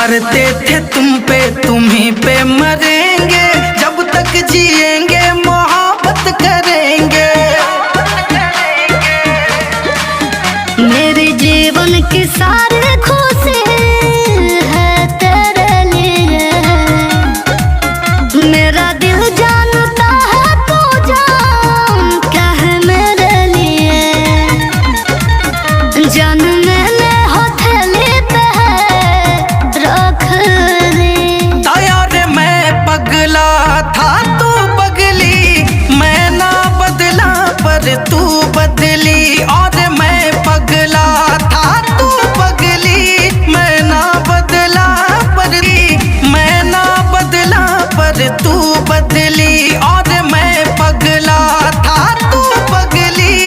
मरते थे तुम पे, तुम्हीं पे मरेंगे, जब तक जिएंगे मोहब्बत करेंगे। मेरे जीवन की सारी